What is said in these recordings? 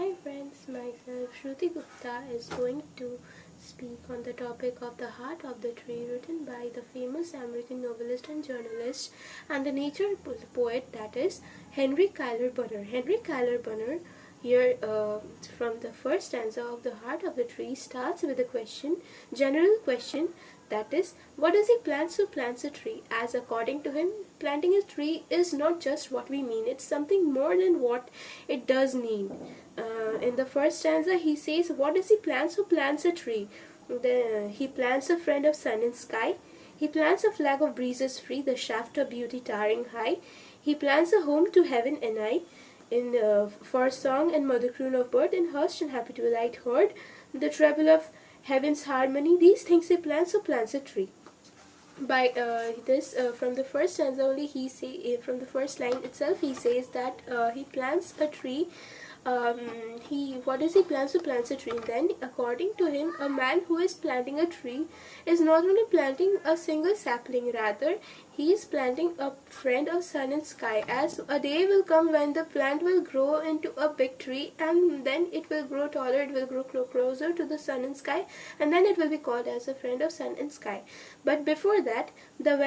Hi friends, myself Shruti Gupta is going to speak on the topic of The Heart of the Tree, written by the famous American novelist and journalist and the nature poet, that is Henry Cuyler Bunner. Henry Cuyler Bunner here from the first stanza of The Heart of the Tree starts with a question, general question, that is, what does he plants who plants a tree? As according to him, planting a tree is not just what we mean, it's something more than what it does mean. In the first stanza, he says, what does he plants who plants a tree? He plants a friend of sun and sky. He plants a flag of breezes free, the shaft of beauty towering high. He plants a home to heaven and I. For song and mother croon of bird, in hushed and happy twilight heard, the treble of heaven's harmony, these things he plants, so plants a tree. By from the first stanza only, from the first line itself, he says that he plants a tree. What does he plans to plant a tree? And then, according to him, a man who is planting a tree is not only planting a single sapling, rather he is planting a friend of sun and sky, as a day will come when the plant will grow into a big tree, and then it will grow taller, it will grow closer to the sun and sky, and then it will be called as a friend of sun and sky. But before that, before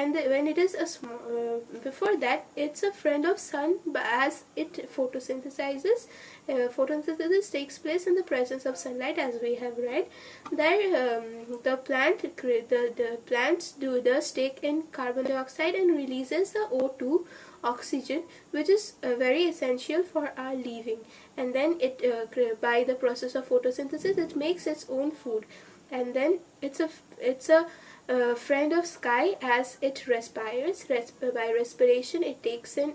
that, it's a friend of sun, as it photosynthesizes. Photosynthesis takes place in the presence of sunlight, as we have read. There, the plants does take in carbon dioxide and releases the O2, oxygen, which is very essential for our living. And then by the process of photosynthesis, it makes its own food. And then it's a friend of sky, as it respires. By respiration, it takes in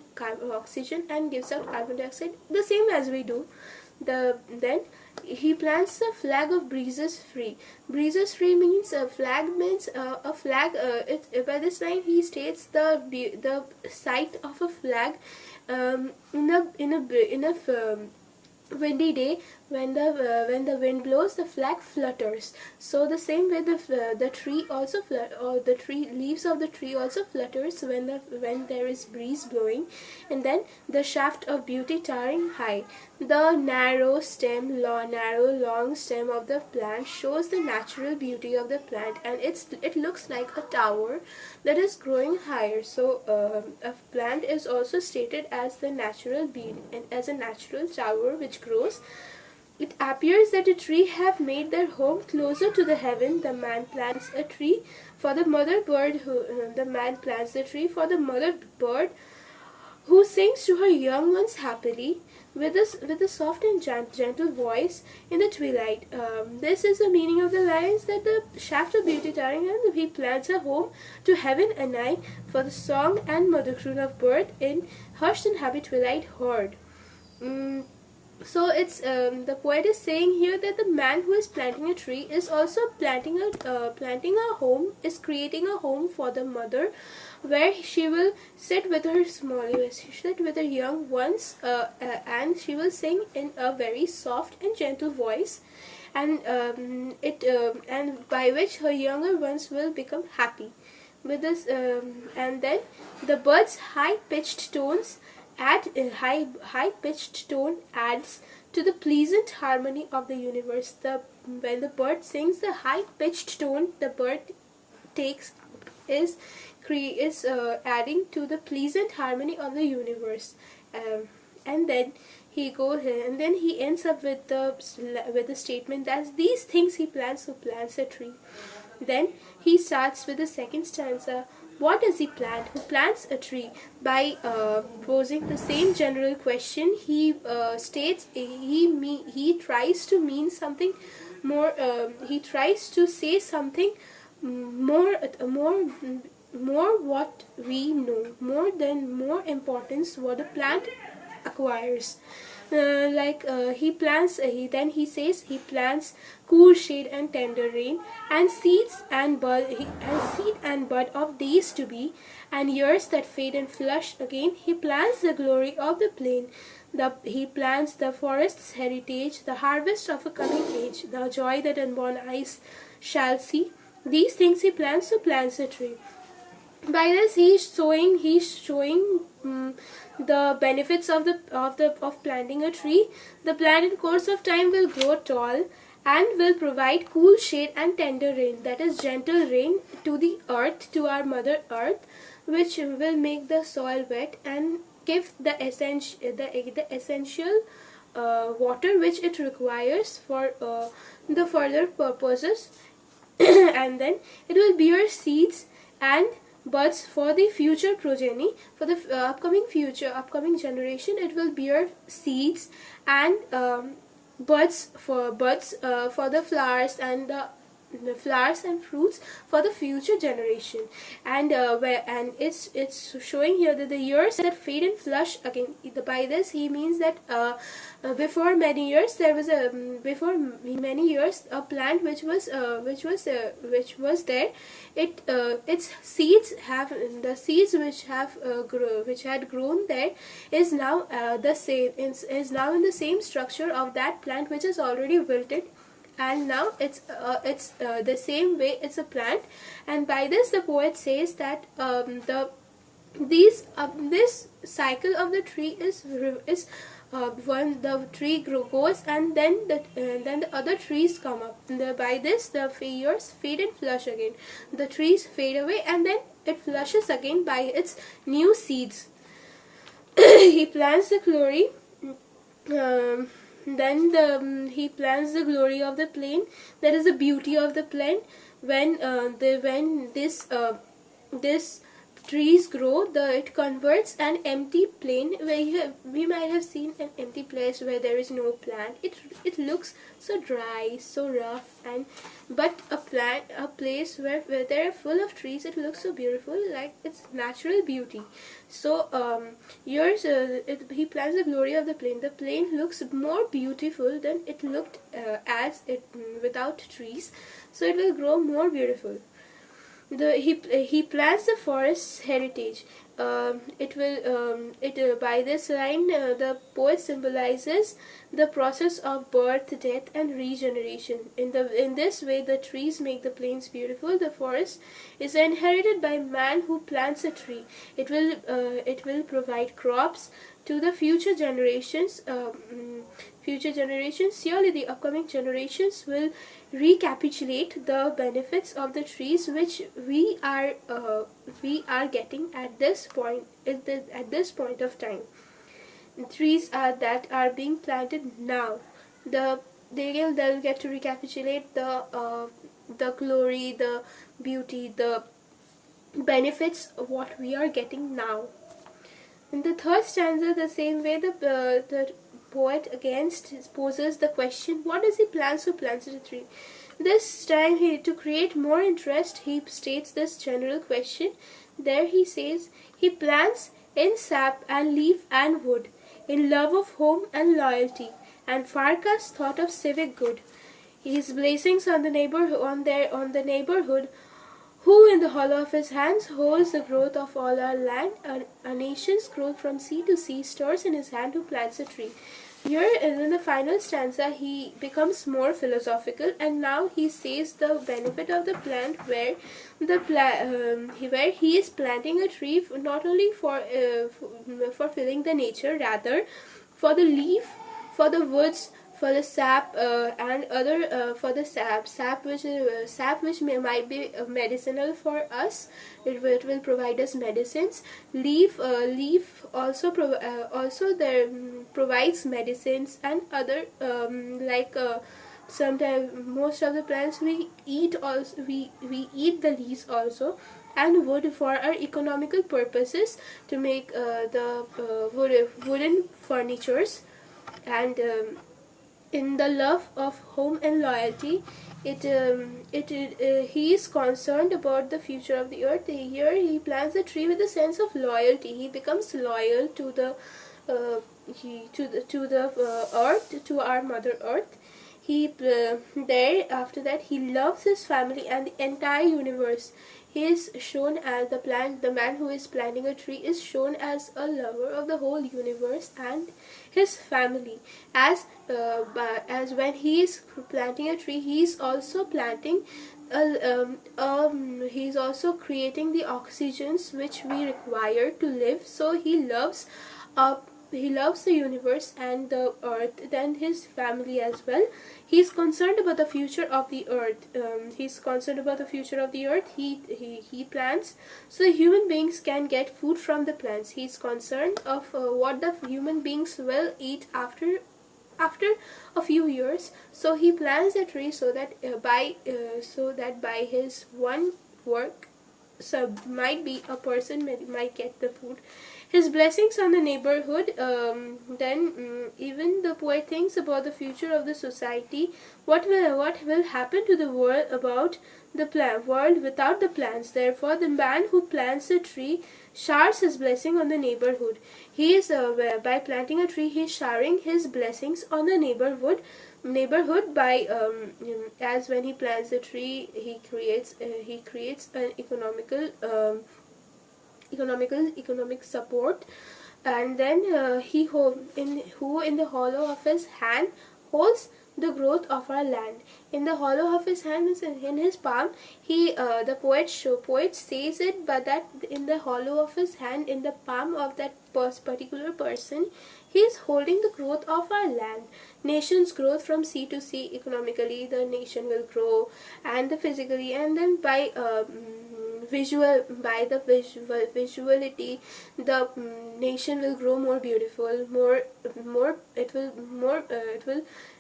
oxygen and gives out carbon dioxide, the same as we do. Then he plants a flag of breezes free. Breezes free means a flag means a flag. By this line, he states the sight of a flag in a windy day. When the wind blows, the flag flutters. So the same way, the tree also leaves of the tree also flutters when there is breeze blowing. And then the shaft of beauty towering high. The narrow long stem of the plant shows the natural beauty of the plant, and it looks like a tower that is growing higher. So a plant is also stated as the natural beauty and as a natural tower which grows. It appears that the tree have made their home closer to the heaven. The man plants a tree for the mother bird. The man plants the tree for the mother bird, who sings to her young ones happily with a soft and gentle voice in the twilight. This is the meaning of the lines, that the shaft of beauty towering, and he plants a home to heaven and I, for the song and mother croon of bird in hushed and happy twilight heard. So it's the poet is saying here that the man who is planting a tree is also planting a home, is creating a home for the mother, where she will sit with her young ones, and she will sing in a very soft and gentle voice, and and by which her younger ones will become happy with this. And then the bird's high-pitched tones high-pitched tone adds to the pleasant harmony of the universe. When the bird sings, the high-pitched tone the bird takes is adding to the pleasant harmony of the universe. And then he ends up with the statement that these things he plants who plants a tree. Then he starts with the second stanza. What does he plant who plants a tree? By posing the same general question, he states he tries to mean something more. He tries to say something more what we know, more importance what the plant acquires. He says he plants cool shade and tender rain, and seed and bud of days to be, and years that fade and flush again. He plants the glory of the plain. He plants the forest's heritage, the harvest of a coming age, the joy that unborn eyes shall see. These things he plants, so plants a tree. By this he's showing the benefits of planting a tree. The plant in course of time will grow tall and will provide cool shade and tender rain, that is gentle rain, to the earth, to our mother earth, which will make the soil wet and give the essential water which it requires for the further purposes. And then it will bear seeds and buds for the future progeny, for the upcoming generation. It will bear seeds and buds for the flowers and the flowers and fruits for the future generation. And it's showing here that the years that fade and flush again. By this he means that before many years there was a a plant which was there. Its seeds have the seeds which had grown there is now is now in the same structure of that plant which is already wilted, and now it's the same way it's a plant. And by this the poet says that this cycle of the tree is when the tree goes, and then the other trees come up. By this the years fade and flush again. The trees fade away and then it flushes again by its new seeds. He plants the glory. He plants the glory of the plain, that is the beauty of the plain. When this trees grow, it converts an empty plain where we might have seen an empty place where there is no plant. It looks so dry, so rough, but a place where they are full of trees, it looks so beautiful, like it's natural beauty. So he plants the glory of the plain. The plain looks more beautiful than it looked without trees, so it will grow more beautiful. He plants the forest's heritage. By this line, the poet symbolizes the process of birth, death, and regeneration. In this way, the trees make the plains beautiful. The forest is inherited by man who plants a tree. It will provide crops to the future generations. Surely the upcoming generations will recapitulate the benefits of the trees which we are getting at this point of time. Trees that are being planted now. They'll get to recapitulate the glory, the beauty, the benefits of what we are getting now. In the third stanza, the same way, the poet again poses the question, what does he plan to plant a tree? This time, to create more interest, he states this general question. There he says, he plants in sap and leaf and wood, in love of home and loyalty, and Farkas thought of civic good. His blessings on the neighborhood, who in the hollow of his hands holds the growth of all our land, a nation's growth from sea to sea, stores in his hand who plants a tree. Here in the final stanza he becomes more philosophical, and now he says the benefit of the plant, where he is planting a tree not only for filling the nature, rather for the leaf, for the woods, for the sap, and other for the sap which might be medicinal for us. It will provide us medicines. Leaf also provides medicines, and other sometimes most of the plants we eat also, we eat the leaves also. And wood for our economical purposes, to make the wooden furnitures. And in the love of home and loyalty, he is concerned about the future of the earth. Here he plants a tree with a sense of loyalty. He becomes loyal to the earth, to our mother earth. After that he loves his family and the entire universe. He is shown as the man who is planting a tree is shown as a lover of the whole universe and his family. As when he is planting a tree, he is also planting he is also creating the oxygens which we require to live. So he loves he loves the universe and the earth and his family as well. He's concerned about the future of the earth. He's concerned about the future of the earth. He plants so the human beings can get food from the plants. He's concerned of what the human beings will eat after a few years. So he plants a tree so that by his one work, so might be a person might get the food. His blessings on the neighborhood. Even the poet thinks about the future of the society. What will happen to the world about the world without the plants? Therefore, the man who plants a tree showers his blessing on the neighborhood. He is by planting a tree, he is showering his blessings on the neighborhood by as when he plants a tree, he creates an economic support. And then who in the hollow of his hand holds the growth of our land. In the hollow of his hand is in his palm. The poet says it, but that in the hollow of his hand, in the palm of that particular person, he is holding the growth of our land. Nation's growth from sea to sea. Economically, the nation will grow, and the physically, and then by visuality, the nation will grow more beautiful,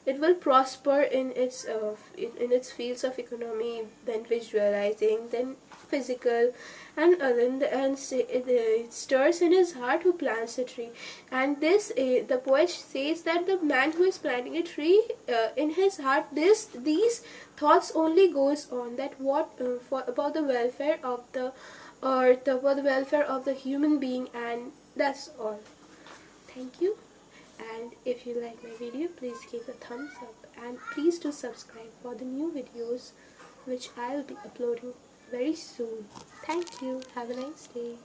it will prosper in its fields of economy, then visualizing, then physical, and it stirs in his heart who plants a tree. And this the poet says that the man who is planting a tree, in his heart these thoughts only goes on, that about the welfare of the earth, about the welfare of the human being, and that's all. Thank you. And if you like my video, please give a thumbs up, and please do subscribe for the new videos which I'll be uploading very soon. Thank you. Have a nice day.